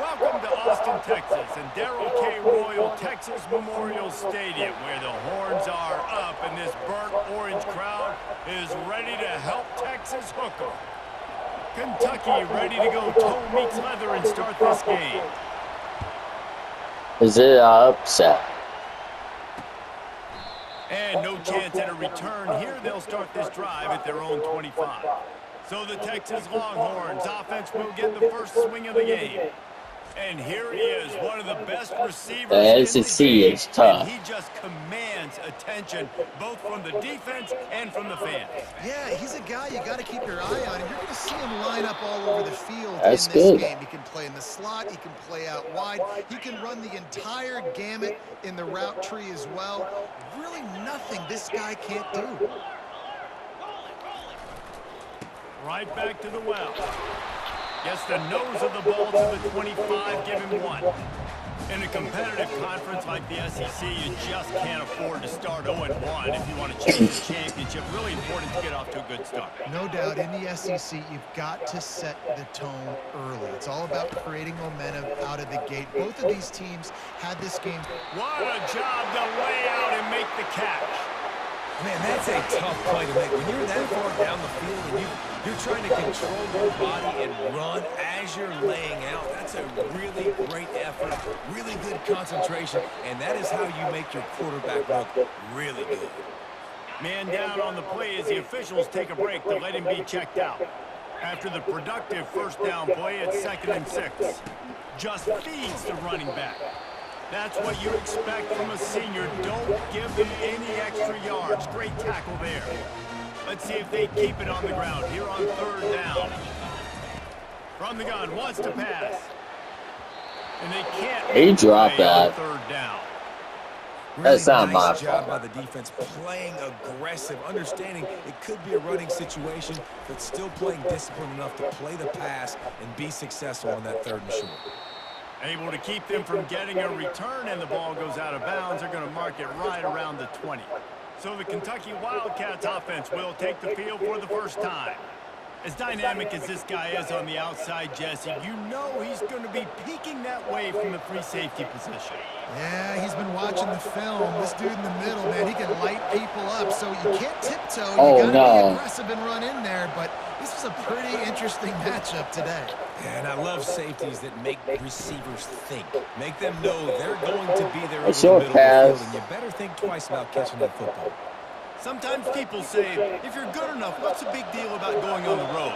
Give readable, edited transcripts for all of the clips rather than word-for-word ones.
Welcome to Austin, Texas, and Darrell K. Royal Texas Memorial Stadium, where the horns are up and this burnt orange crowd is ready to help Texas hook 'em. Kentucky ready to go toe meets leather and start this game. Is it upset? And no chance at a return here. They'll start this drive at their own 25. So the Texas Longhorns offense will get the first swing of the game. And here he is, one of the best receivers The in the SEC game, is tough. and he just commands attention both from the defense and from the fans. Yeah, he's a guy you got to keep your eye on. You're going to see him line up all over the field That's in this good. game. He can play in the slot. He can play out wide. He can run the entire gamut in the route tree as well. Really nothing this guy can't do. Right back to the well. Gets the nose of the ball to the 25, give him one. In a competitive conference like the SEC, you just can't afford to start 0-1 if you want to chase the championship. Really important to get off to a good start. No doubt, in the SEC, you've got to set the tone early. It's all about creating momentum out of the gate. Both of these teams had this game. What a job to lay out and make the catch. Man, that's a tough play to make. When you're that far down the field and you're trying to control your body and run as you're laying out, that's a really great effort, really good concentration, and that is how you make your quarterback look really good. Man down on the play as the officials take a break to let him be checked out. After the productive first down play, it's 2nd and 6. Just feeds the running back. That's what you expect from a senior. Don't give them any extra yards. Great tackle there. Let's see if they keep it on the ground here on 3rd down. From the gun, wants to pass. And they can't. He dropped that. 3rd down. That's Really not my nice job fault. by the defense, playing aggressive, understanding it could be a running situation, but still playing disciplined enough to play the pass and be successful on that 3rd and short. Able to keep them from getting a return, and the ball goes out of bounds. They're going to mark it right around the 20. So the Kentucky Wildcats offense will take the field for the first time. As dynamic as this guy is on the outside, Jesse, you know he's going to be peeking that way from the free safety position. Yeah, he's been watching the film. This dude in the middle, man, he can light people up. So you can't tiptoe. Oh, You got to no. be aggressive and run in there. But this was a pretty interesting matchup today. And I love safeties that make receivers think. Make them know they're going to be there in the short middle of the field, pass. and you better think twice about catching that football. Sometimes people say, if you're good enough, what's the big deal about going on the road?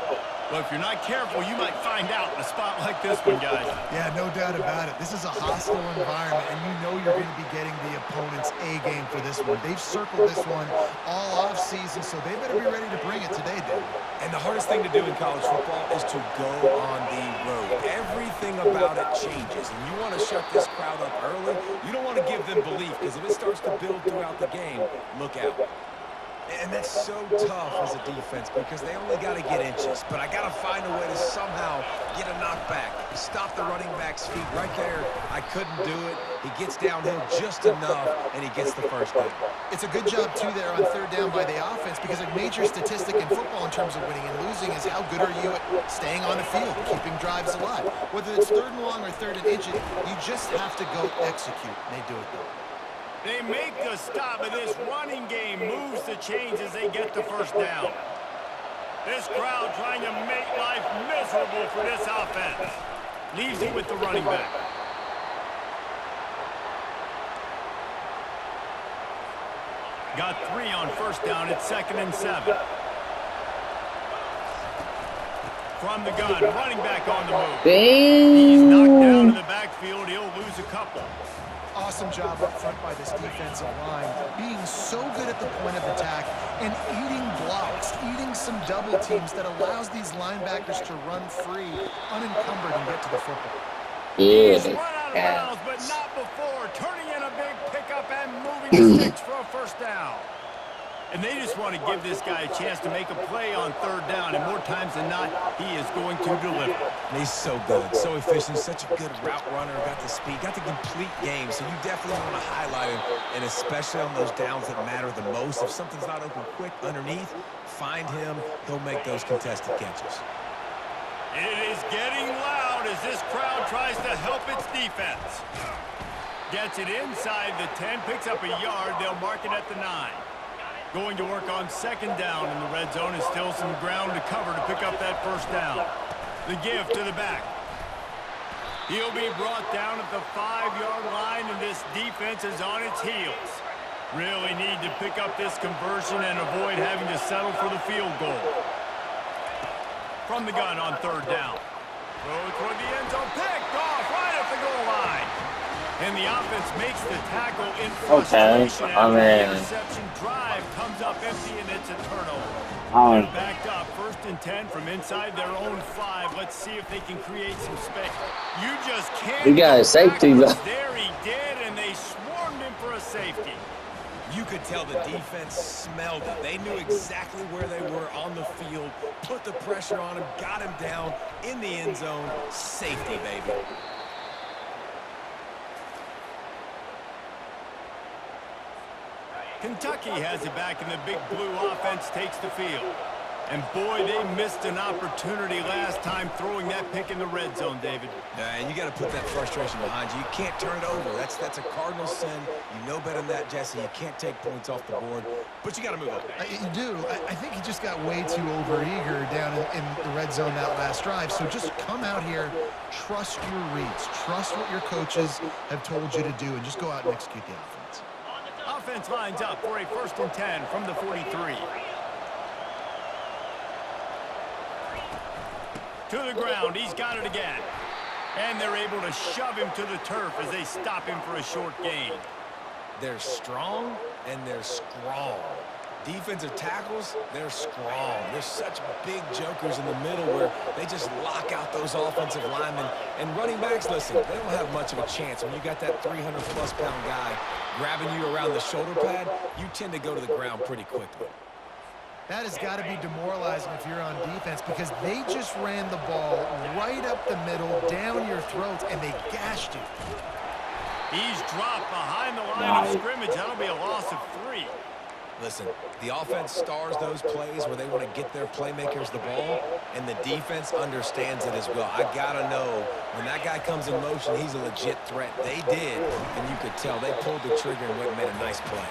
Well, if you're not careful, you might find out in a spot like this one, guys. Yeah, no doubt about it. This is a hostile environment, and you know you're going to be getting the opponent's A-game for this one. They've circled this one all offseason, so they better be ready to bring it today, Dave. And the hardest thing to do in college football is to go on the road. Everything about it changes, and you want to shut this crowd up early. You don't want to give them belief, because if it starts to build throughout the game, look out. And that's so tough as a defense because they only got to get inches. But I got to find a way to somehow get a knockback. Stop the running back's feet right there. I couldn't do it. He gets downhill just enough, and he gets the first down. It's a good job, too, there on 3rd down by the offense because a major statistic in football in terms of winning and losing is how good are you at staying on the field, keeping drives alive. Whether it's 3rd and long or 3rd and inches, you just have to go execute. And they do it, though. They make the stop, and this running game moves the chains as they get the first down. This crowd trying to make life miserable for this offense. Leaves it with the running back. Got 3 on 1st down. It's 2nd and 7. From the gun, running back on the move. He's knocked down in the backfield. He'll lose a couple. Awesome job up front by this defensive line, being so good at the point of attack and eating blocks, eating some double teams that allows these linebackers to run free, unencumbered, and get to the football. He's run out of bounds, but not before. Turning in a big pickup and moving the sticks for a first down. And they just want to give this guy a chance to make a play on 3rd down, and more times than not, he is going to deliver. And he's so good, so efficient, such a good route runner, got the speed, got the complete game, so you definitely want to highlight him, and especially on those downs that matter the most. If something's not open quick underneath, find him, he'll make those contested catches. It is getting loud as this crowd tries to help its defense. Gets it inside the 10, picks up a yard. They'll mark it at the 9. Going to work on second down in the red zone is still some ground to cover to pick up that first down. The give to the back. He'll be brought down at the 5-yard line, and this defense is on its heels. Really need to pick up this conversion and avoid having to settle for the field goal. From the gun on third down. Throw toward the end zone, picked off right at the goal line. And the offense makes the tackle in frustration. Okay, I mean, the interception drive comes up empty, and it's a turnover. Backed up, 1st and 10 from inside their own 5. Let's see if they can create some space. You just can't. We got a safety though. There he did, and they swarmed him for a safety. You could tell the defense smelled it. They knew exactly where they were on the field, put the pressure on him, got him down in the end zone. Safety, baby. Kentucky has it back, and the big blue offense takes the field. And boy, they missed an opportunity last time throwing that pick in the red zone, David. And you got to put that frustration behind you. You can't turn it over. That's a cardinal sin. You know better than that, Jesse. You can't take points off the board, but you got to move on. You do. I think he just got way too overeager down in the red zone that last drive. So just come out here, trust your reads, trust what your coaches have told you to do, and just go out and execute the offense. Offense lines up for a 1st and 10 from the 43. To the ground, he's got it again. And they're able to shove him to the turf as they stop him for a short gain. They're strong and they're strong. Defensive tackles, they're strong. They're such big jokers in the middle where they just lock out those offensive linemen. And running backs, listen, they don't have much of a chance. When you got that 300-plus pound guy grabbing you around the shoulder pad, you tend to go to the ground pretty quickly. That has got to be demoralizing if you're on defense, because they just ran the ball right up the middle, down your throats, and they gashed you. He's dropped behind the line of scrimmage. That'll be a loss of 3. Listen, the offense stars those plays where they want to get their playmakers the ball, and the defense understands it as well. I got to know when that guy comes in motion, he's a legit threat. They did, and you could tell they pulled the trigger and went and made a nice play.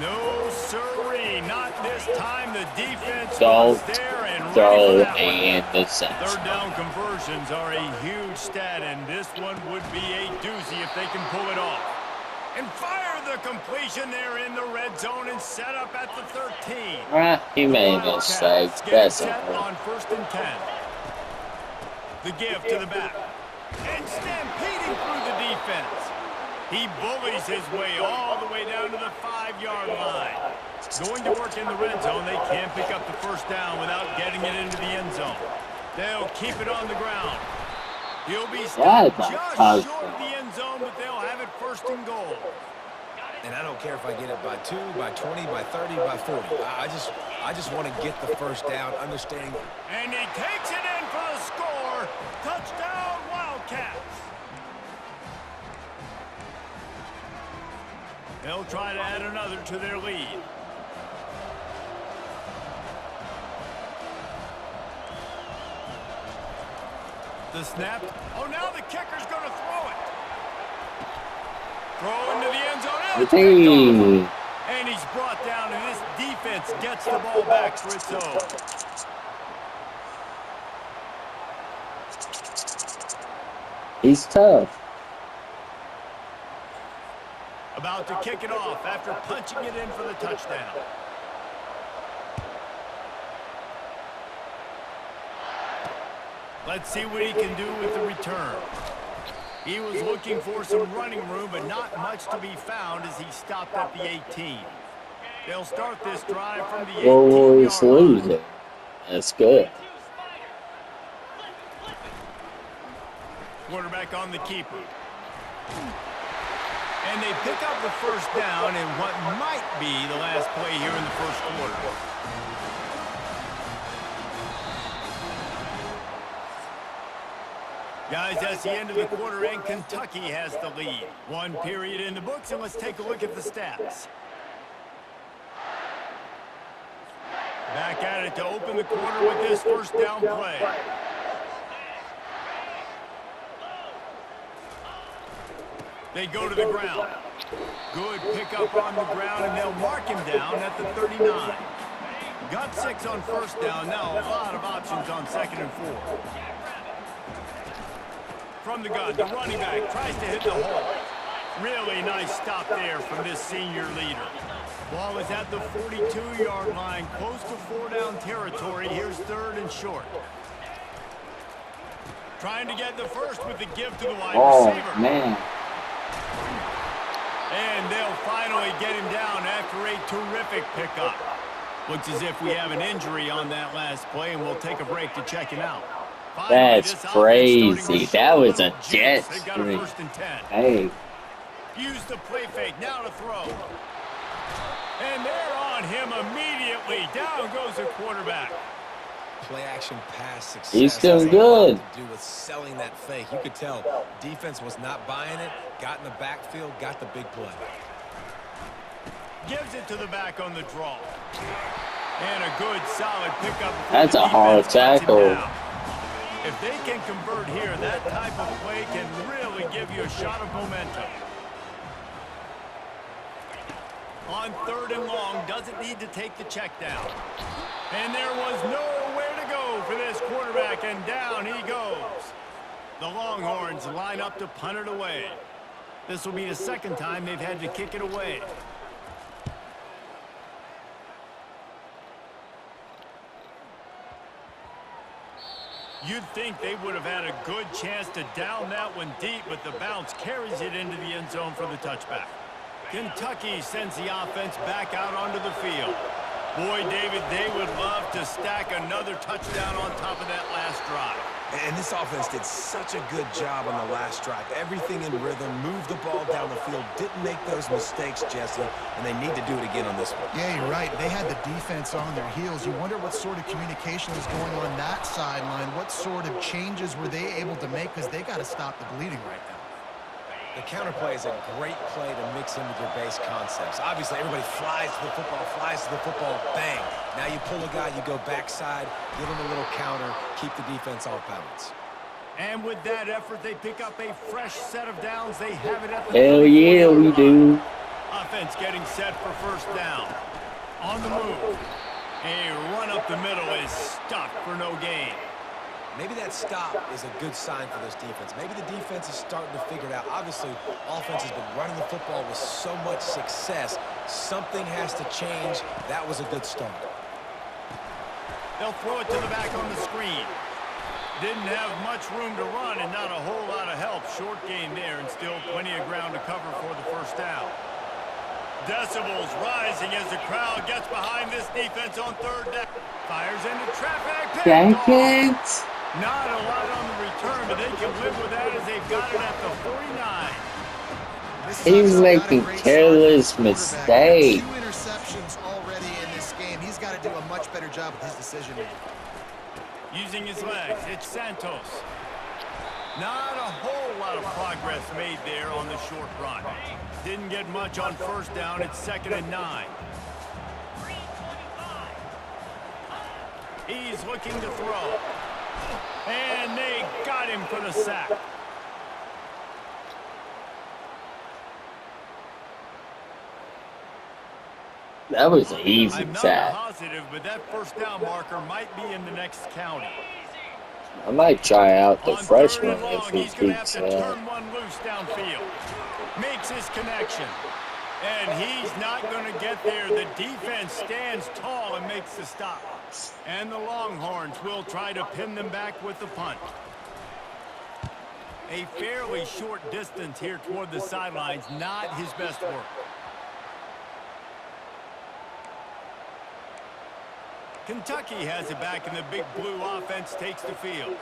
No, sirree, not this time. The defense Don't was there and throw ready for that in one. the sense. Third down conversions are a huge stat, and this one would be a doozy if they can pull it off. And fire the completion there in the red zone and set up at the 13. He made a mistake. That's set it. on 1st and 10. The give to the back. And stampeding through the defense. He bullies his way all the way down to the 5-yard line. Going to work in the red zone. They can't pick up the first down without getting it into the end zone. They'll keep it on the ground. He'll be stopped just short of the end zone, but they'll have it 1st and goal. And I don't care if I get it by 2, by 20, by 30, by 40. I just want to get the first down, understanding. And he takes it in for the score. Touchdown, Wildcats. They'll try to add another to their lead. The snap. Oh, now the kicker's going to throw it. Throw into the end zone. And he's brought down, and this defense gets the ball back for its own. He's tough. About to kick it off after punching it in for the touchdown. Let's see what he can do with the return. He was looking for some running room, but not much to be found as he stopped at the 18. They'll start this drive from the 18-yard line. Losing. That's good. Quarterback on the keeper. And they pick up the first down in what might be the last play here in the first quarter. Guys, that's the end of the quarter, and Kentucky has the lead. 1 period in the books, and let's take a look at the stats. Back at it to open the quarter with this first down play. They go to the ground. Good pickup on the ground, and they'll mark him down at the 39. Got 6 on first down. Now a lot of options on 2nd and 4. From the gun, the running back tries to hit the hole. Really nice stop there from this senior leader. Ball is at the 42-yard line, close to 4-down territory. Here's 3rd and short. Trying to get the first with the give to the wide receiver. Oh, man. And they'll finally get him down after a terrific pickup. Looks as if we have an injury on that last play, and we'll take a break to check him out. Finally, That's crazy. That was a jet streak. Hey. Use the play fake, now to throw. And they're on him immediately. Down goes the quarterback. Play action pass success. He's doing good. To do with selling that fake. You could tell defense was not buying it. Got in the backfield, got the big play. Gives it to the back on the draw. And a good solid pickup. That's a hard tackle. If they can convert here, that type of play can really give you a shot of momentum. On 3rd and long, doesn't need to take the check down. And there was nowhere to go for this quarterback, and down he goes. The Longhorns line up to punt it away. This will be the 2nd time they've had to kick it away. You'd think they would have had a good chance to down that one deep, but the bounce carries it into the end zone for the touchback. Kentucky sends the offense back out onto the field. Boy, David, they would love to stack another touchdown on top of that last drive. And this offense did such a good job on the last drive. Everything in rhythm, moved the ball down the field, didn't make those mistakes, Jesse, and they need to do it again on this one. Yeah, you're right. They had the defense on their heels. You wonder what sort of communication was going on that sideline. What sort of changes were they able to make, because they got to stop the bleeding right now. The counterplay is a great play to mix in with your base concepts. Obviously, everybody flies to the football, bang. Now you pull a guy, you go backside, give him a little counter, keep the defense off balance. And with that effort, they pick up a fresh set of downs. They have it at the Hell yeah, we do. Offense getting set for first down. On the move. A run up the middle is stuck for no gain. Maybe that stop is a good sign for this defense. Maybe the defense is starting to figure it out. Obviously, offense has been running the football with so much success. Something has to change. That was a good start. They'll throw it to the back on the screen. Didn't have much room to run and not a whole lot of help. Short gain there and still plenty of ground to cover for the first down. Decibels rising as the crowd gets behind this defense on 3rd down. Fires into traffic. Dang it. Not a lot on the return, but they can live with that as they've got it at the 49. He's making careless mistakes. 2 interceptions already in this game. He's got to do a much better job with his decision-making. Using his legs, it's Santos. Not a whole lot of progress made there on the short run. Didn't get much on first down. It's 2nd and 9. He's looking to throw. And they got him for the sack. That was an easy I'm not sack. positive, but that first down marker might be in the next county. I might try out the On freshman 3rd and long, if he he's going to have keeps to turn one loose downfield. Makes his connection. And he's not going to get there. The defense stands tall and makes the stop. And the Longhorns will try to pin them back with the punt. A fairly short distance here toward the sidelines, not his best work. Kentucky has it back, and the big blue offense takes the field.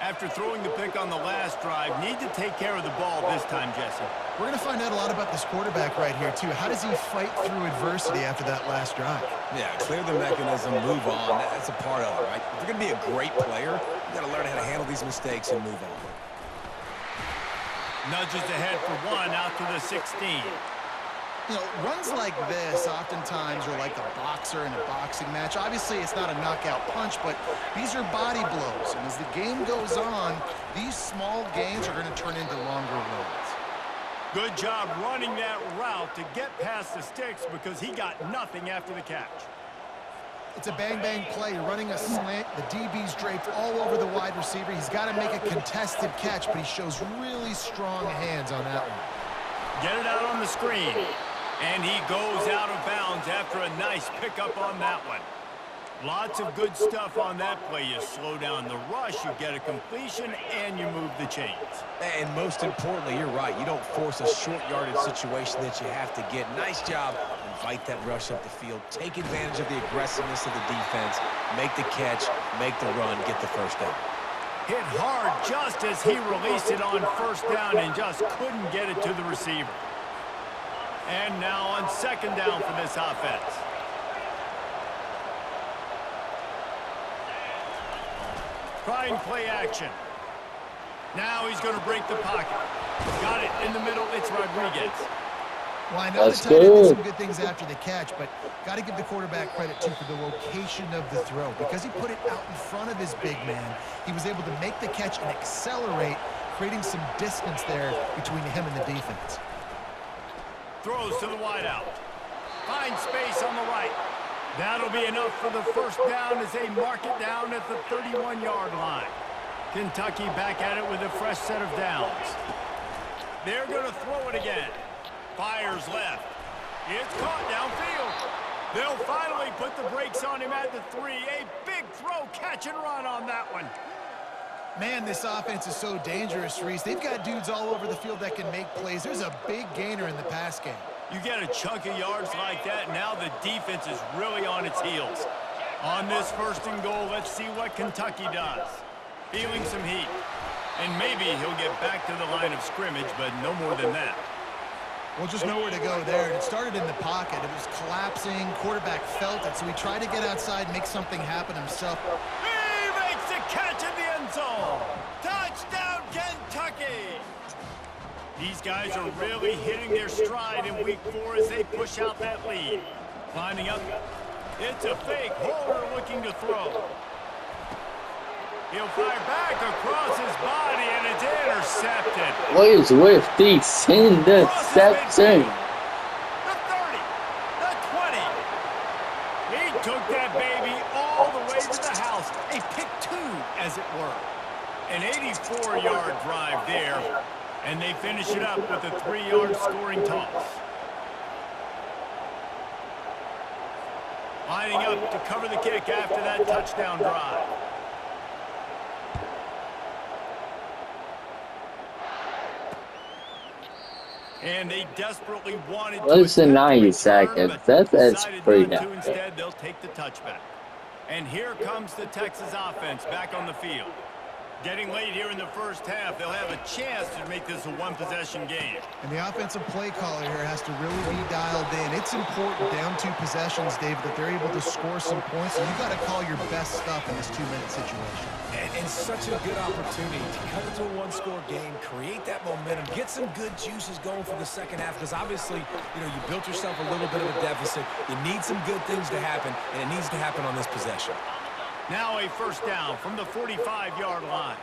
After throwing the pick on the last drive, need to take care of the ball this time, Jesse. We're going to find out a lot about this quarterback right here, too. How does he fight through adversity after that last drive? Yeah, clear the mechanism, move on. That's a part of it, right? If you're going to be a great player, you got to learn how to handle these mistakes and move on. Nudges ahead for one out to the 16. You know, runs like this oftentimes are like a boxer in a boxing match. Obviously, it's not a knockout punch, but these are body blows. And as the game goes on, these small gains are going to turn into longer runs. Good job running that route to get past the sticks because he got nothing after the catch. It's a bang-bang play. You're running a slant. The DB's draped all over the wide receiver. He's got to make a contested catch, but he shows really strong hands on that one. Get it out on the screen. And he goes out of bounds after a nice pickup on that one. Lots of good stuff on that play. You slow down the rush, you get a completion, and you move the chains. And most importantly, you're right. You don't force a short yardage situation that you have to get. Nice job. Invite that rush up the field. Take advantage of the aggressiveness of the defense. Make the catch, make the run, get the first down. Hit hard just as he released it on first down and just couldn't get it to the receiver. And now on second down for this offense. Trying play action. Now he's going to break the pocket. Got it in the middle. It's Rodriguez. Well, I know the tight end did some good things after the catch, but got to give the quarterback credit, too, for the location of the throw. Because he put it out in front of his big man, he was able to make the catch and accelerate, creating some distance there between him and the defense. Throws to the wideout. Finds space on the right. That'll be enough for the first down as they mark it down at the 31-yard line. Kentucky back at it with a fresh set of downs. They're going to throw it again. Fires left. It's caught downfield. They'll finally put the brakes on him at the 3. A big throw, catch and run on that one. Man, this offense is so dangerous, Reese. They've got dudes all over the field that can make plays. There's a big gainer in the pass game. You get a chunk of yards like that, now the defense is really on its heels. On this first and goal, let's see what Kentucky does. Feeling some heat. And maybe he'll get back to the line of scrimmage, but no more than that. Well, just nowhere to go there. It started in the pocket. It was collapsing. Quarterback felt it, so he tried to get outside, make something happen himself. He makes the catch in the end zone. Touchdown, Kentucky! These guys are really hitting their stride in week 4 as they push out that lead. Lining up. It's a fake. Holder looking to throw. He'll fire back across his body, and it's intercepted. What is with these interceptions? The 30, the 20. He took that baby all the way to the house. A pick 2, as it were. An 84-yard drive there, and they finish it up with a 3-yard scoring toss. Lining up to cover the kick after that touchdown drive. And they desperately wanted to. What's the 90 seconds? That's pretty good. Instead, they'll take the touchback. And here comes the Texas offense back on the field. Getting late here in the first half, they'll have a chance to make this a one-possession game. And the offensive play caller here has to really be dialed in. It's important down 2 possessions, David, that they're able to score some points. And you got to call your best stuff in this 2-minute situation. And such a good opportunity to cut into a 1-score game, create that momentum, get some good juices going for the second half, because obviously, you built yourself a little bit of a deficit. You need some good things to happen, and it needs to happen on this possession. Now a first down from the 45-yard line.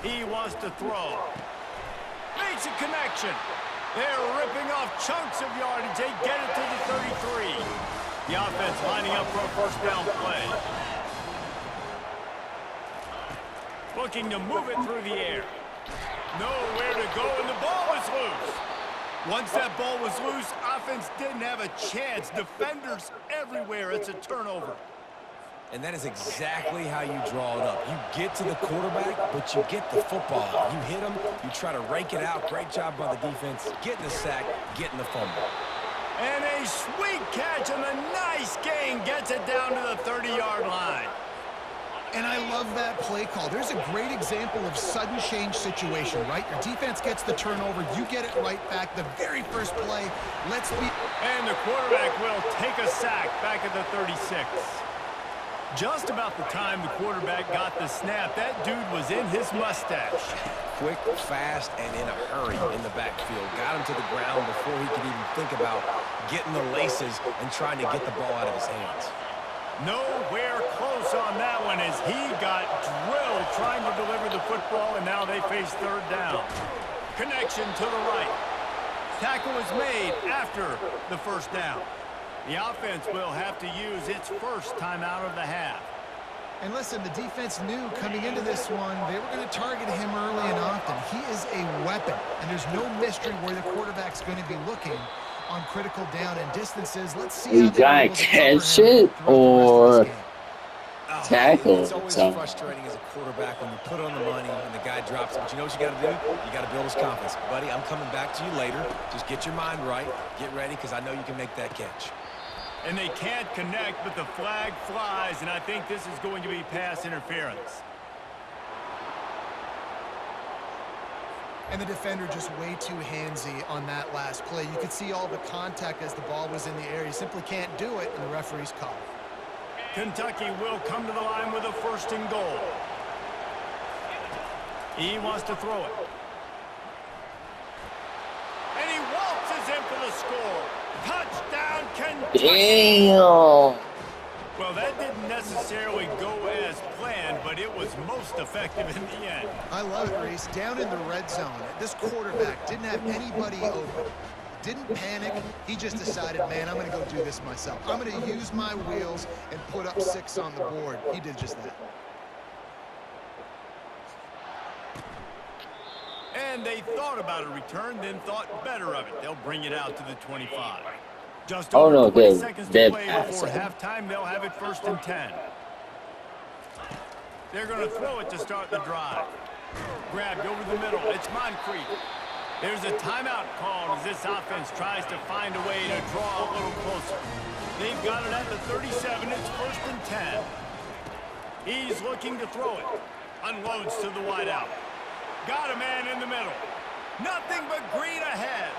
He wants to throw. Makes a connection. They're ripping off chunks of yardage. They get it to the 33. The offense lining up for a first down play. Looking to move it through the air. Nowhere to go, and the ball is loose. Once that ball was loose, offense didn't have a chance. Defenders everywhere. It's a turnover. And that is exactly how you draw it up. You get to the quarterback, but you get the football. You hit him, you try to rake it out. Great job by the defense. Getting the sack, getting the fumble. And a sweet catch, and a nice gain gets it down to the 30-yard line. And I love that play call. There's a great example of sudden change situation, right? Your defense gets the turnover. You get it right back. The very first play, And the quarterback will take a sack back at the 36. Just about the time the quarterback got the snap, that dude was in his mustache. Quick, fast, and in a hurry in the backfield. Got him to the ground before he could even think about getting the laces and trying to get the ball out of his hands. Nowhere close on that one as he got drilled trying to deliver the football, and now they face third down. Connection to the right. Tackle is made after the first down. The offense will have to use its first timeout of the half. And listen, the defense knew coming into this one, they were going to target him early and often. He is a weapon, and there's no mystery where the quarterback's going to be looking on critical down and distances. Let's see You how they're gotta able to catch cover him it throughout the rest of this or game. tackle It's always something. frustrating as a quarterback when you put on the money and the guy drops it. But you know what you got to do? You got to build his confidence. Buddy, I'm coming back to you later. Just get your mind right. Get ready because I know you can make that catch. And they can't connect, but the flag flies, and I think this is going to be pass interference. And the defender just way too handsy on that last play. You could see all the contact as the ball was in the air. He simply can't do it, and the referee's call. Kentucky will come to the line with a 1st and goal. He wants to throw it. And he waltzes in for the score. Touchdown, Kentucky. Damn. Well, that didn't necessarily go as planned, but it was most effective in the end. I love it, Reese. Down in the red zone, this quarterback didn't have anybody open. Didn't panic. He just decided, man, I'm going to go do this myself. I'm going to use my wheels and put up 6 on the board. He did just that. And they thought about a return, then thought better of it. They'll bring it out to the 25. Just over 20 seconds to play before halftime. They'll have it 1st and 10. They're going to throw it to start the drive. Grabbed over the middle. It's Moncrief. There's a timeout called as this offense tries to find a way to draw a little closer. They've got it at the 37. It's 1st and 10. He's looking to throw it. Unloads to the wideout. Got a man in the middle. Nothing but green ahead.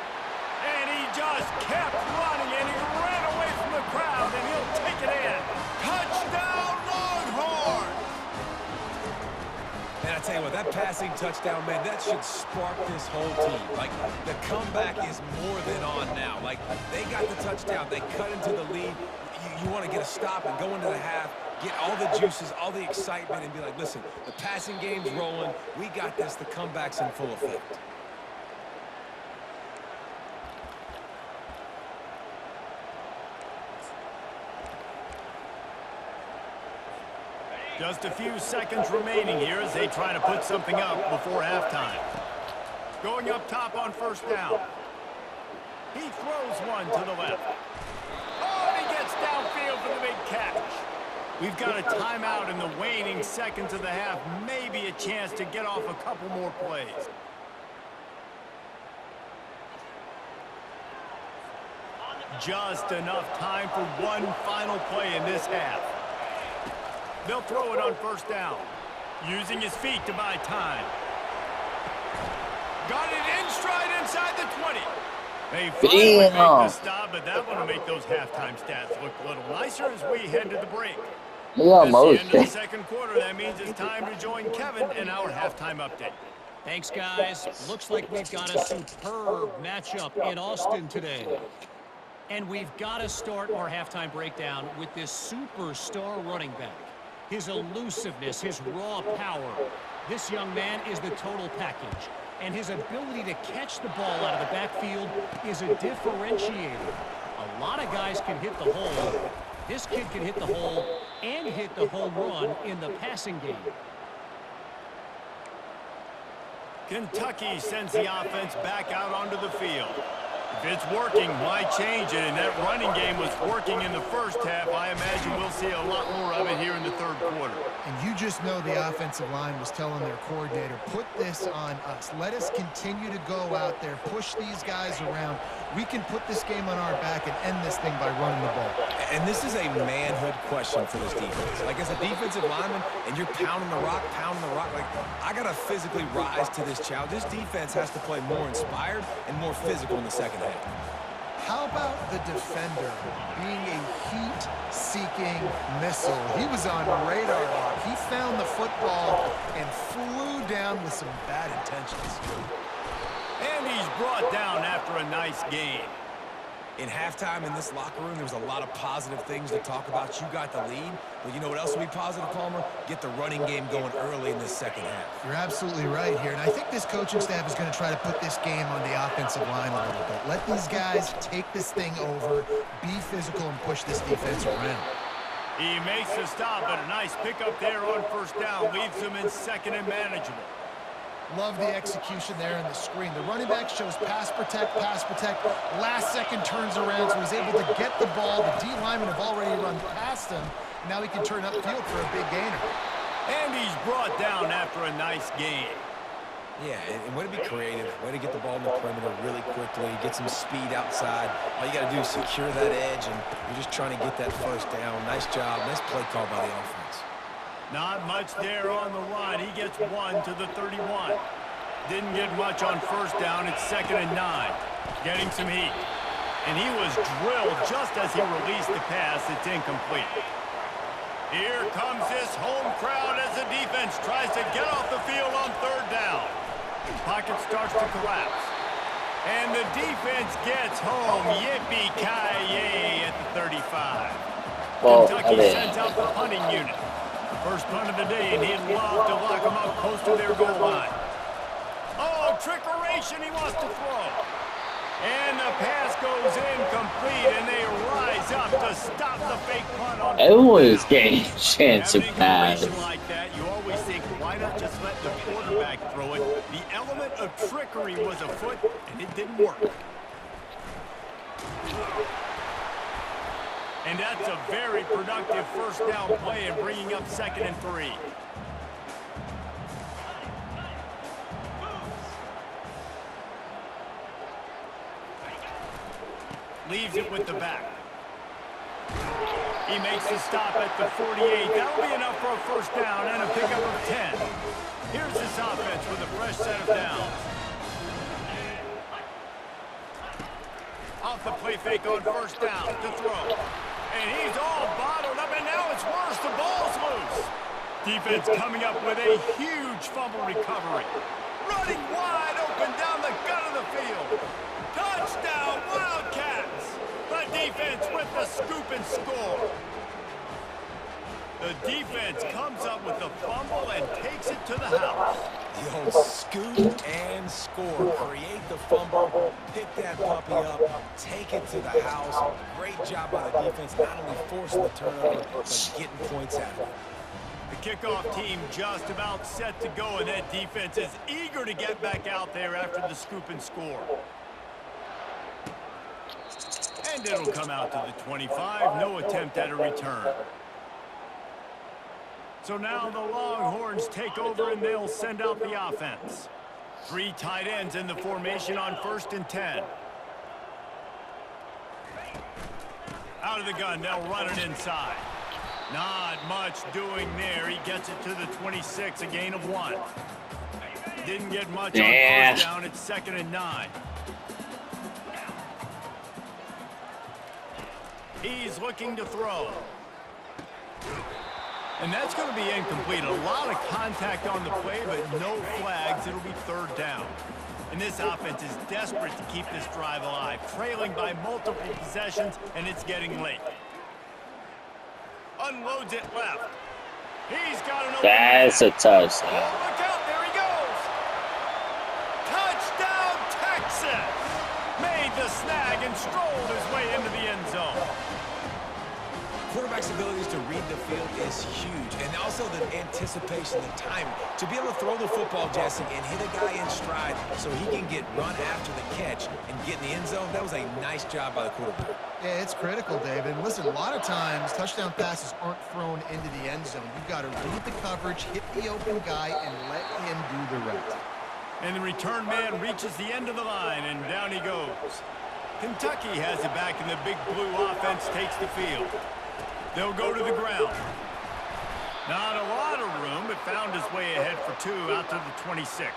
And he just kept running, and he ran away from the crowd, and he'll take it in. Touchdown, Longhorns! And I tell you what, that passing touchdown, man, that should spark this whole team. Like, the comeback is more than on now. Like, they got the touchdown. They cut into the lead. You want to get a stop and go into the half, get all the juices, all the excitement, and be like, listen, the passing game's rolling. We got this. The comeback's in full effect. Just a few seconds remaining here as they try to put something up before halftime. Going up top on 1st down. He throws one to the left. Oh, and he gets downfield for the big catch. We've got a timeout in the waning seconds of the half. Maybe a chance to get off a couple more plays. Just enough time for one final play in this half. They'll throw it on 1st down. Using his feet to buy time. Got it in stride inside the 20. They finally make the stop, but that one will make those halftime stats look a little nicer as we head to the break. Yeah, That's the end of the 2nd quarter. That means it's time to join Kevin in our halftime update. Thanks, guys. Looks like we've got a superb matchup in Austin today. And we've got to start our halftime breakdown with this superstar running back. His elusiveness, his raw power. This young man is the total package. And his ability to catch the ball out of the backfield is a differentiator. A lot of guys can hit the hole. This kid can hit the hole and hit the home run in the passing game. Kentucky sends the offense back out onto the field. If it's working, why change it? And that running game was working in the first half. I imagine we'll see a lot more of it here in the 3rd quarter. And you just know the offensive line was telling their coordinator, put this on us. Let us continue to go out there, push these guys around. We can put this game on our back and end this thing by running the ball. And this is a manhood question for this defense. Like, as a defensive lineman, and you're pounding the rock, like, I got to physically rise to this challenge. This defense has to play more inspired and more physical in the 2nd half. How about the defender being a heat-seeking missile? He was on radar lock. He found the football and flew down with some bad intentions. And he's brought down after a nice gain. In halftime in this locker room, there was a lot of positive things to talk about. You got the lead, but you know what else will be positive, Palmer? Get the running game going early in this second half. You're absolutely right here, and I think this coaching staff is going to try to put this game on the offensive line a little bit. Let these guys take this thing over, be physical, and push this defense around. He makes the stop, but a nice pickup there on first down. Leaves them in second and manageable. Love the execution there in the screen. The running back shows pass protect, last second turns around, so he's able to get the ball. The D linemen have already run past him. Now he can turn upfield for a big gainer. And he's brought down after a nice gain. Yeah, and way to be creative, way to get the ball in the perimeter really quickly, get some speed outside. All you got to do is secure that edge, and you're just trying to get that first down. Nice job, nice play call by the offense. Not much there on the line. He gets 1 to the 31. Didn't get much on first down. It's 2nd and 9. Getting some heat. And he was drilled just as he released the pass. It's incomplete. Here comes this home crowd as the defense tries to get off the field on third down. Pocket starts to collapse. And the defense gets home. Yippee-ki-yay at the 35. Well, Kentucky sends out the punting unit. First punt of the day, and he'd love to lock them up close to their goal line. Oh, trickeration, he wants to throw. And the pass goes incomplete, and they rise up to stop the fake punt on everyone's getting a chance to pass. like that, you always think, why not just let the quarterback throw it? The element of trickery was afoot, and it didn't work. And that's a very productive first down play and bringing up 2nd and 3. Leaves it with the back. He makes the stop at the 48. That'll be enough for a first down and a pickup of 10. Here's this offense with a fresh set of downs. Off the play fake on first down to throw. And he's all bottled up, and now it's worse. The ball's loose. Defense coming up with a huge fumble recovery. Running wide open down the gut of the field. Touchdown, Wildcats. The defense with the scoop and score. The defense comes up with the fumble and takes it to the house. The old scoop and score. Create the fumble, pick that puppy up, take it to the house. Great job by the defense, not only forcing the turnover, but getting points out of it. The kickoff team just about set to go, and that defense is eager to get back out there after the scoop and score. And it'll come out to the 25. No attempt at a return. So now the Longhorns take over, and they'll send out the offense. 3 tight ends in the formation on 1st and 10. Out of the gun, they'll run it inside. Not much doing there. He gets it to the 26, a gain of 1. Didn't get much on first down. It's 2nd and 9. He's looking to throw. And that's going to be incomplete. A lot of contact on the play, but no flags. It'll be 3rd down. And this offense is desperate to keep this drive alive, trailing by multiple possessions, and it's getting late. Unloads it left. He's got an open That's man. a touchdown. Oh, look out. There he goes. Touchdown, Texas. Made the snag and strolled his way into the end zone. Quarterback's abilities to read the field is huge, and also the anticipation, the timing. To be able to throw the football, Jesse, and hit a guy in stride so he can get run after the catch and get in the end zone, that was a nice job by the quarterback. Yeah, it's critical, David. And listen, a lot of times touchdown passes aren't thrown into the end zone. You've got to read the coverage, hit the open guy, and let him do the rest. And the return man reaches the end of the line, and down he goes. Kentucky has it back, and the big blue offense takes the field. They'll go to the ground. Not a lot of room, but found his way ahead for 2 out to the 26.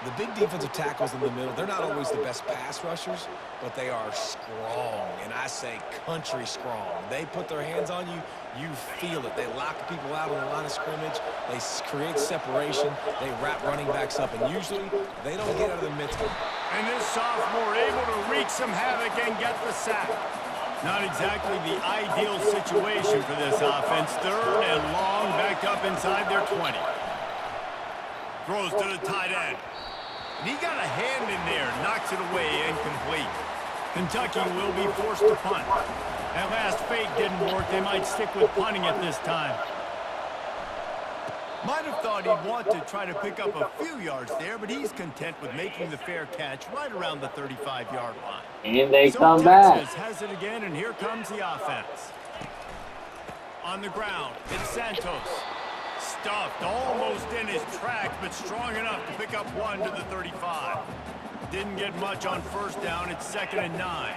The big defensive tackles in the middle, they're not always the best pass rushers, but they are strong, and I say country strong. They put their hands on you, you feel it. They lock people out on the line of scrimmage. They create separation. They wrap running backs up, and usually they don't get out of the midst. And this sophomore able to wreak some havoc and get the sack. Not exactly the ideal situation for this offense. Third and long, back up inside their 20. Throws to the tight end. And he got a hand in there, knocks it away, incomplete. Kentucky will be forced to punt. That last fake didn't work. They might stick with punting it this time. Might have thought he'd want to try to pick up a few yards there, but he's content with making the fair catch right around the 35-yard line. And they So come Texas back. has it again, and here comes the offense. On the ground, it's Santos. Stuffed almost in his tracks, but strong enough to pick up one to the 35. Didn't get much on first down. It's 2nd and 9.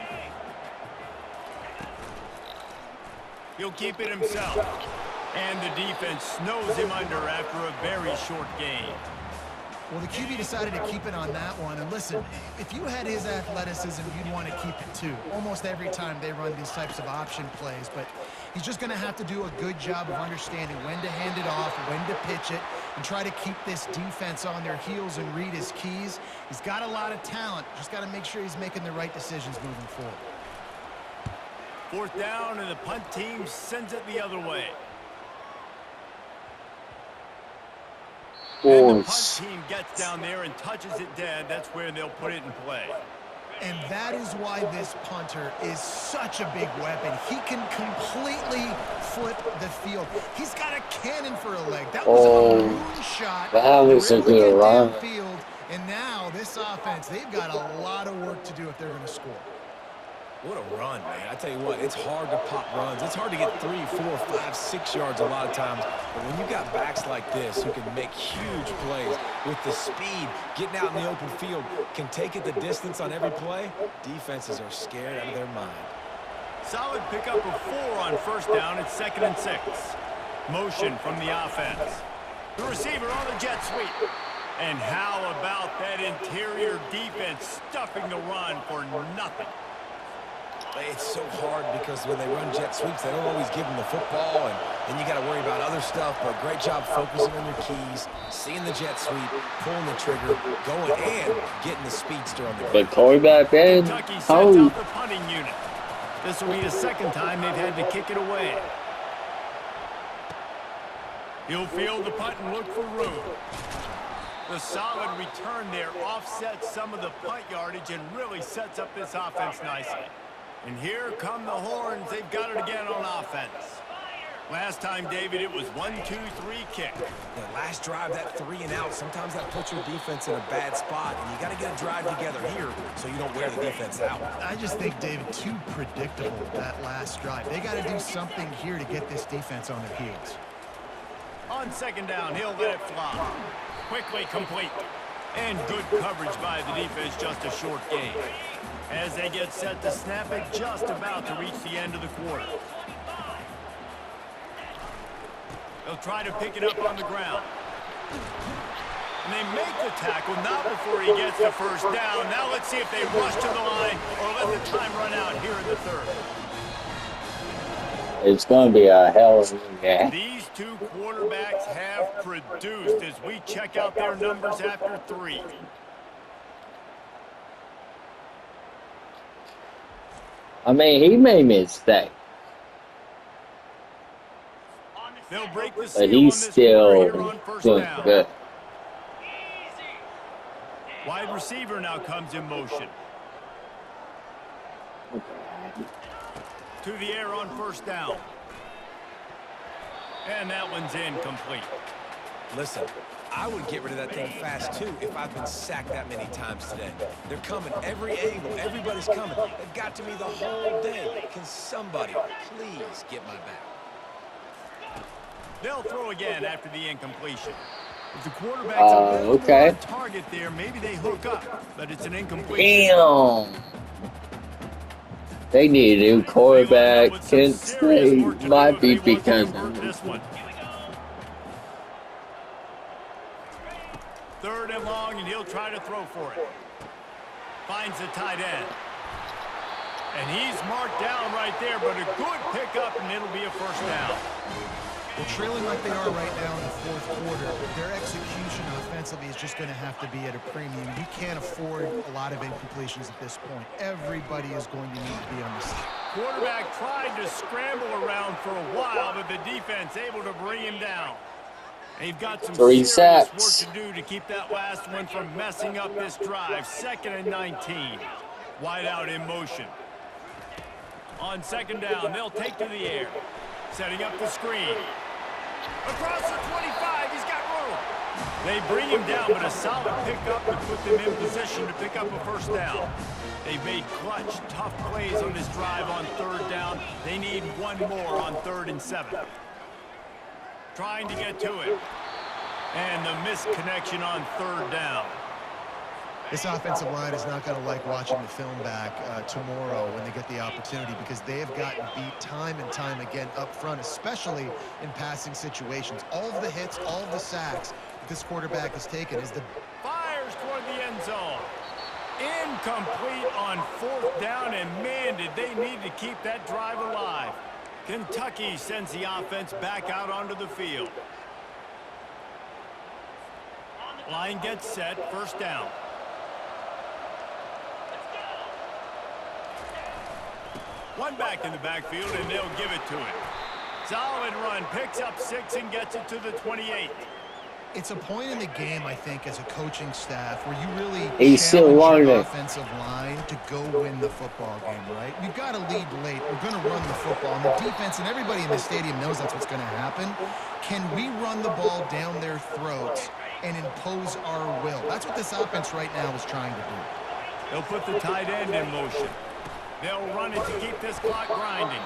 He'll keep it himself. And the defense snows him under after a very short game. Well, the QB decided to keep it on that one. And listen, if you had his athleticism, you'd want to keep it too. Almost every time they run these types of option plays. But he's just going to have to do a good job of understanding when to hand it off, when to pitch it, and try to keep this defense on their heels and read his keys. He's got a lot of talent. Just got to make sure he's making the right decisions moving forward. 4th down, and the punt team sends it the other way. And the punt team gets down there and touches it dead. That's where they'll put it in play. And that is why this punter is such a big weapon. He can completely flip the field. He's got a cannon for a leg. That was a moonshot. That was a good run. Downfield. And now this offense, they've got a lot of work to do if they're going to score. What a run, man. I tell you what, it's hard to pop runs. It's hard to get 3, 4, 5, 6 yards a lot of times. But when you got backs like this who can make huge plays with the speed, getting out in the open field, can take it the distance on every play, defenses are scared out of their mind. Solid pickup of 4 on first down. It's 2nd and 6. Motion from the offense. The receiver on the jet sweep. And how about that interior defense stuffing the run for nothing? It's so hard because when they run jet sweeps, they don't always give them the football, and then you got to worry about other stuff. But great job focusing on your keys, seeing the jet sweep, pulling the trigger, going and getting the speedster on the ground. But quarterback in. Kentucky sends out the punting unit. This will be the 2nd time they've had to kick it away. He'll field the punt and look for room. The solid return there offsets some of the punt yardage and really sets up this offense nicely. And here come the Horns. They've got it again on offense. Last time, David, it was 1, 2, 3 kick. The last drive, that 3 and out, sometimes that puts your defense in a bad spot. And you got to get a drive together here so you don't wear the defense out. I just think, David, too predictable that last drive. They got to do something here to get this defense on their heels. On 2nd down, he'll let it fly. Quickly complete. And good coverage by the defense, just a short game. As they get set to snap it, just about to reach the end of the quarter. They'll try to pick it up on the ground. And they make the tackle, not before he gets the first down. Now let's see if they rush to the line or let the time run out here in the 3rd. It's going to be a hell of a game. These two quarterbacks have produced as we check out their numbers after 3. I mean, he made mistakes. They'll break the But seal on he's this still quarter here on first doing down. good. Wide receiver now comes in motion. To the air on first down. And that one's incomplete. Listen, I would get rid of that thing fast, too, if I've been sacked that many times today. They're coming every angle. Everybody's coming. They've got to me the whole day. Can somebody please get my back? They'll throw again after the incompletion. If the quarterback's a little more on target there, maybe they hook up, but it's an incompletion. Damn. They need a new quarterback. Kent State might be because of this one. 3rd and long, and he'll try to throw for it. Finds the tight end. And he's marked down right there, but a good pickup, and it'll be a first down. Well, trailing like they are right now in the fourth quarter, their execution offensively is just going to have to be at a premium. You can't afford a lot of incompletions at this point. Everybody is going to need to be on the side. Quarterback tried to scramble around for a while, but the defense able to bring him down. They've got some 3 serious sacks. work to do to keep that last one from messing up this drive. 2nd and 19. Wide out in motion. On 2nd down, they'll take to the air. Setting up the screen. Across the 25, he's got room. They bring him down, but a solid pickup to put them in position to pick up a first down. They've made clutch, tough plays on this drive on 3rd down. They need one more on 3rd and 7. Trying to get to it. And the missed connection on 3rd down. This offensive line is not going to like watching the film back tomorrow when they get the opportunity, because they have gotten beat time and time again up front, especially in passing situations. All of the hits, all of the sacks that this quarterback has taken is the... Fires toward the end zone. Incomplete on 4th down, and man, did they need to keep that drive alive. Kentucky sends the offense back out onto the field. Line gets set, 1st down. One back in the backfield, and they'll give it to him. Solid run, picks up 6 and gets it to the 28. It's a point in the game, I think, as a coaching staff where you really He's still challenge your learning. offensive line to go win the football game, right? We've got to lead late. We're going to run the football. And the defense and everybody in the stadium knows that's what's going to happen. Can we run the ball down their throats and impose our will? That's what this offense right now is trying to do. They'll put the tight end in motion. They'll run it to keep this clock grinding.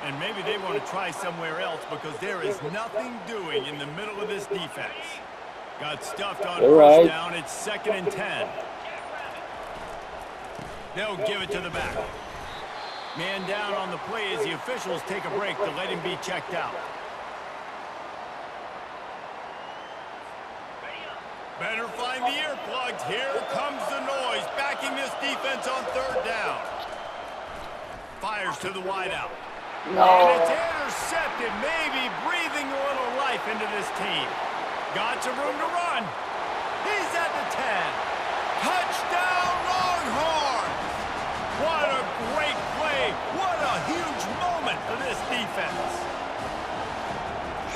And maybe they want to try somewhere else because there is nothing doing in the middle of this defense. Got stuffed on first down. It's 2nd and 10. They'll give it to the back. Man down on the play as the officials take a break to let him be checked out. Better find the earplugs. Here comes the noise, backing this defense on 3rd down. Fires to the wideout. No. And it's intercepted, maybe breathing a little life into this team. Got some room to run. He's at the 10. Touchdown, Longhorns! What a great play. What a huge moment for this defense.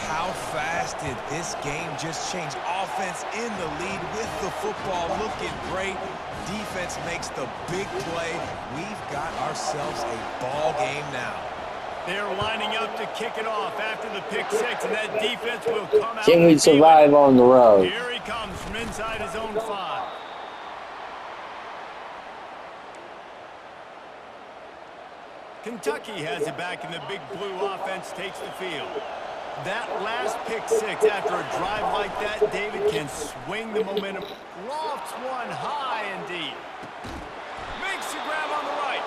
How fast did this game just change? Offense in the lead with the football, looking great. Defense makes the big play. We've got ourselves a ball game now. They're lining up to kick it off after the pick 6, and that defense will come out. Can we survive on the road? Here he comes from inside his own 5. Kentucky has it back, and the big blue offense takes the field. That last pick 6 after a drive like that, David can swing the momentum. Lofts one high and deep. Makes the grab on the right.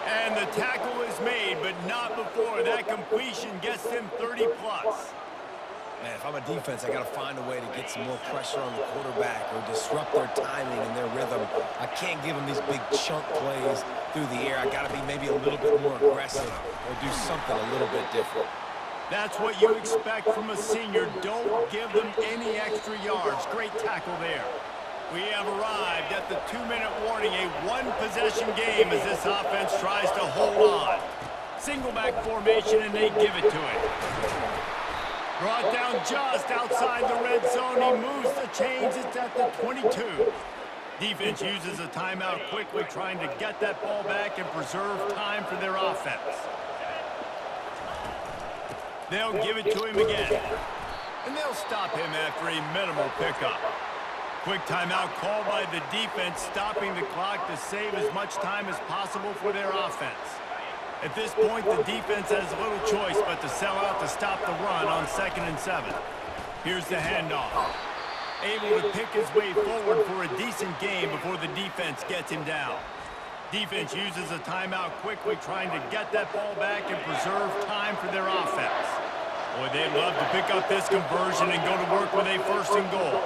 And the tackle is made, but not before that completion gets them 30+. Man, if I'm a defense, I got to find a way to get some more pressure on the quarterback or disrupt their timing and their rhythm. I can't give them these big chunk plays through the air. I got to be maybe a little bit more aggressive or do something a little bit different. That's what you expect from a senior. Don't give them any extra yards. Great tackle there. We have arrived at the 2-minute warning, a one-possession game as this offense tries to hold on. Single back formation, and they give it to him. Brought down just outside the red zone. He moves the chains. It's at the 22. Defense uses a timeout quickly, trying to get that ball back and preserve time for their offense. They'll give it to him again. And they'll stop him after a minimal pickup. Quick timeout called by the defense, stopping the clock to save as much time as possible for their offense. At this point, the defense has little choice but to sell out to stop the run on 2nd and 7. Here's the handoff. Able to pick his way forward for a decent game before the defense gets him down. Defense uses a timeout quickly, trying to get that ball back and preserve time for their offense. Boy, they'd love to pick up this conversion and go to work with a 1st and goal.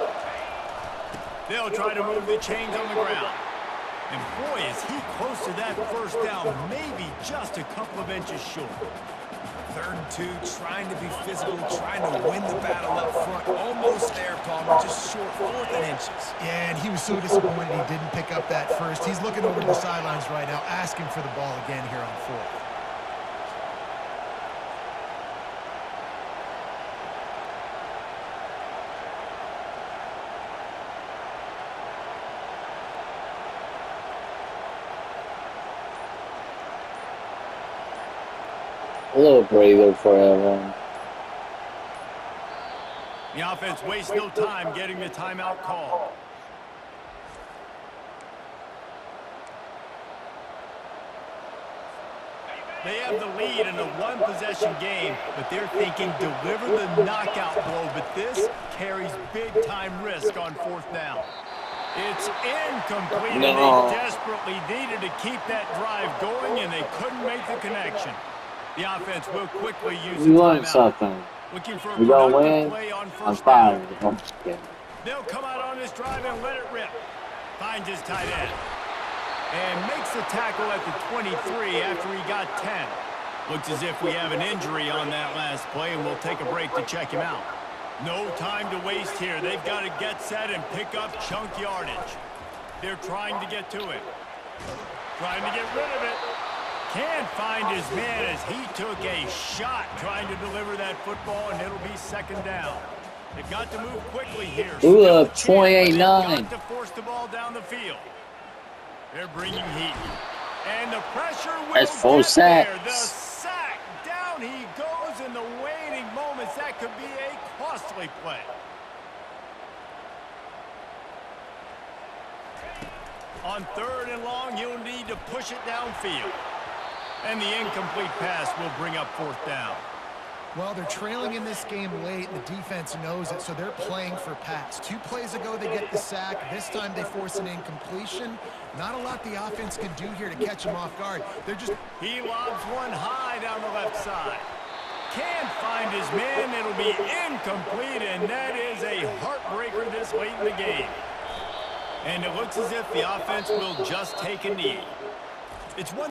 They'll try to move the chains on the ground. And boy, is he close to that 1st down, maybe just a couple of inches short. 3rd and 2, trying to be physical, trying to win the battle up front. Almost there, Palmer, just short, 4th and inches. Yeah, and he was so disappointed he didn't pick up that first. He's looking over to the sidelines right now, asking for the ball again here on 4th. A little breather for everyone. The offense wastes no time getting the timeout call. They have the lead in a one-possession game, but they're thinking deliver the knockout blow, but this carries big-time risk on 4th down. It's incomplete, No. and they desperately needed to keep that drive going, and they couldn't make the connection. The offense will quickly use the We want timeout. something. Looking for a We don't productive win. play on I'm 1st down. fine. They'll come out on this drive and let it rip. Finds his tight end. And makes the tackle at the 23 after he got 10. Looks as if we have an injury on that last play, and we'll take a break to check him out. No time to waste here. They've got to get set and pick up chunk yardage. They're trying to get to it. Trying to get rid of it. Can't find his man as he took a shot trying to deliver that football, and it'll be 2nd down. They've got to move quickly here. Ooh, up Still a chance, but they've 28-9. got to force the ball down the field. They're bringing heat. And the pressure will That's 4 get there. The sacks. sack. Down he goes in the waning moments. That could be a costly play. On 3rd and long, he'll need to push it downfield. And the incomplete pass will bring up 4th down. Well, they're trailing in this game late, and the defense knows it, so they're playing for pass. 2 plays ago, they get the sack. This time, they force an incompletion. Not a lot the offense can do here to catch him off guard. They're just... He lobs one high down the left side. Can't find his man. It'll be incomplete, and that is a heartbreaker this late in the game. And it looks as if the offense will just take a knee. It's one